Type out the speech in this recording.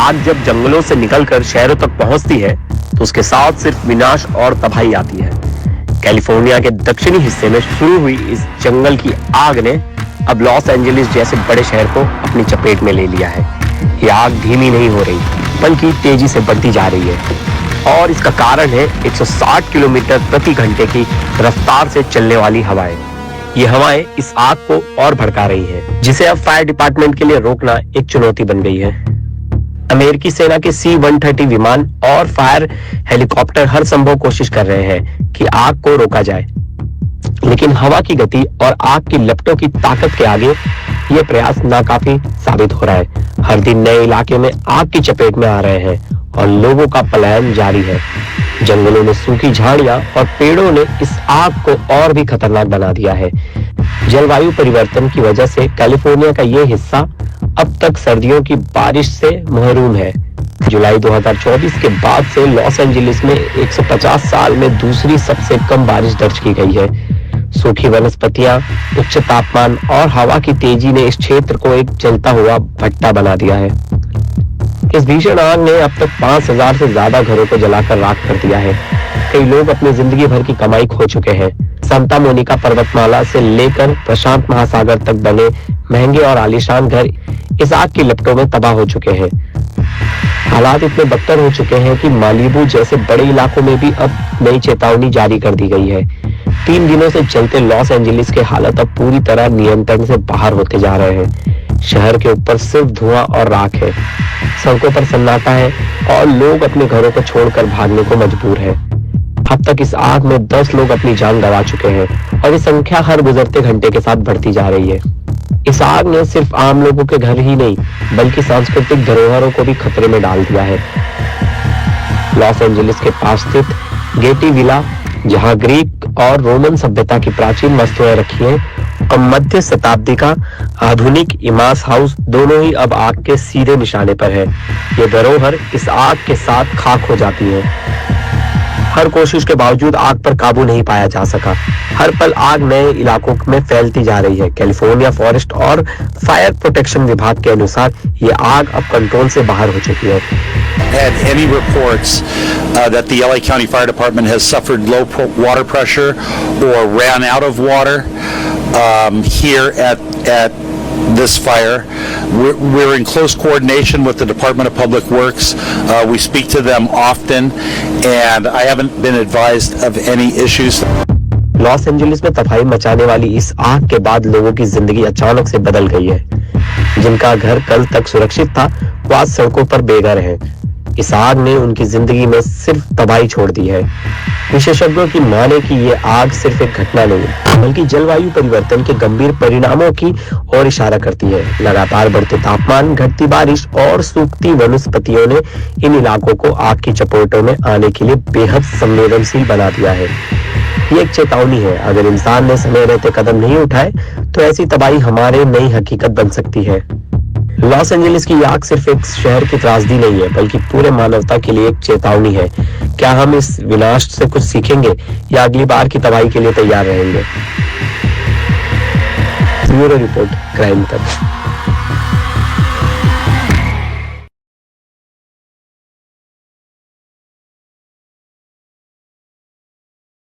आग जब जंगलों से निकलकर शहरों तक पहुंचती है तो उसके साथ सिर्फ विनाश और तबाही आती है। कैलिफोर्निया के दक्षिणी हिस्से में शुरू हुई इस जंगल की आग ने अब लॉस एंजलिस जैसे बड़े शहर को अपनी चपेट में ले लिया है। ये आग धीमी नहीं हो रही बल्कि तेजी से बढ़ती जा रही है और इसका कारण है 160 किलोमीटर प्रति घंटे की रफ्तार से चलने वाली हवाएं। ये हवाएं इस आग को और भड़का रही हैं, जिसे अब फायर डिपार्टमेंट के लिए रोकना एक चुनौती बन गई है। अमेरिकी सेना के C-130 विमान और फायर हेलीकॉप्टर हर संभव कोशिश कर रहे हैं कि आग को रोका जाए, लेकिन हवा की गति और आग की लपटों की ताकत के आगे ये प्रयास नाकाफी साबित हो रहा है। हर दिन नए इलाके में आग की चपेट में आ रहे हैं और लोगों का पलायन जारी है। जंगलों में सूखी झाड़ियां और पेड़ों ने इस आग को और भी खतरनाक बना दिया है। जलवायु परिवर्तन की वजह से कैलिफोर्निया का ये हिस्सा अब तक सर्दियों की बारिश से महरूम है। जुलाई 2024 के बाद से लॉस एंजलिस में 150 साल में दूसरी सबसे कम बारिश दर्ज की गई है। सूखी वनस्पतियां, उच्च तापमान और हवा की तेजी ने इस क्षेत्र को एक जलता हुआ भट्टा बना दिया है। इस भीषण आग ने अब तक 5000 से ज्यादा घरों को जलाकर राख कर दिया है। कई लोग अपनी जिंदगी भर की कमाई खो चुके हैं। सांता मोनिका पर्वतमाला से लेकर प्रशांत महासागर तक बने महंगे और आलीशान घर इस आग की लपटों में तबाह हो चुके हैं। हालात इतने बदतर हो चुके हैं कि मालिबू जैसे बड़े इलाकों में भी अब नई चेतावनी जारी कर दी गई है। 3 दिनों से चलते लॉस एंजलिस के हालात अब पूरी तरह नियंत्रण से बाहर होते जा रहे हैं। शहर के ऊपर सिर्फ धुआं और राख है, सड़कों पर सन्नाटा है और लोग अपने घरों को छोड़कर भागने को मजबूर है। अब तक इस आग में 10 लोग अपनी जान गंवा चुके हैं और ये संख्या हर गुजरते घंटे के साथ बढ़ती जा रही है। इस आग ने सिर्फ आम लोगों के घर ही नहीं बल्कि सांस्कृतिक धरोहरों को भी खतरे में डाल दिया है। लॉस एंजलिस के पास स्थित गेटी विला, जहां ग्रीक और रोमन सभ्यता की प्राचीन वस्तुएं रखी हैं, और मध्य शताब्दी का आधुनिक इमास हाउस दोनों ही अब आग के सीधे निशाने पर है। ये धरोहर इस आग के साथ खाक हो जाती है। हर कोशिश के बावजूद आग पर काबू नहीं पाया जा सका। हर पल आग नए इलाकों में फैलती जा रही है। कैलिफोर्निया फॉरेस्ट और फायर प्रोटेक्शन विभाग के अनुसार ये आग अब कंट्रोल से बाहर हो चुकी है। Had any reports that the LA County Fire Department has suffered low water pressure or ran out of water here at this fire. We're in close coordination with the Department of Public Works. We speak to them often, and I haven't been advised of any issues. Los Angeles में तबाही मचाने वाली इस आग के बाद लोगों की जिंदगी अचानक से बदल गई है। जिनका घर कल तक सुरक्षित था, वो आज सड़कों पर बेघर है। इस आग ने उनकी जिंदगी में सिर्फ तबाही छोड़ दी है। विशेषज्ञों की माने कि ये आग सिर्फ एक घटना नहीं बल्कि जलवायु परिवर्तन के गंभीर परिणामों की ओर इशारा करती है। लगातार बढ़ते तापमान, घटती बारिश और सूखती वनस्पतियों ने इन इलाकों को आग की चपेटों में आने के लिए बेहद संवेदनशील बना दिया है। ये एक चेतावनी है, अगर इंसान ने समय रहते कदम नहीं उठाए तो ऐसी तबाही हमारे नई हकीकत बन सकती है। लॉस एंजलिस की आग सिर्फ एक शहर की त्रासदी नहीं है बल्कि पूरे मानवता के लिए एक चेतावनी है। क्या हम इस विनाश से कुछ सीखेंगे या अगली बार की तबाही के लिए तैयार रहेंगे? ब्यूरो रिपोर्ट, क्राइम तक।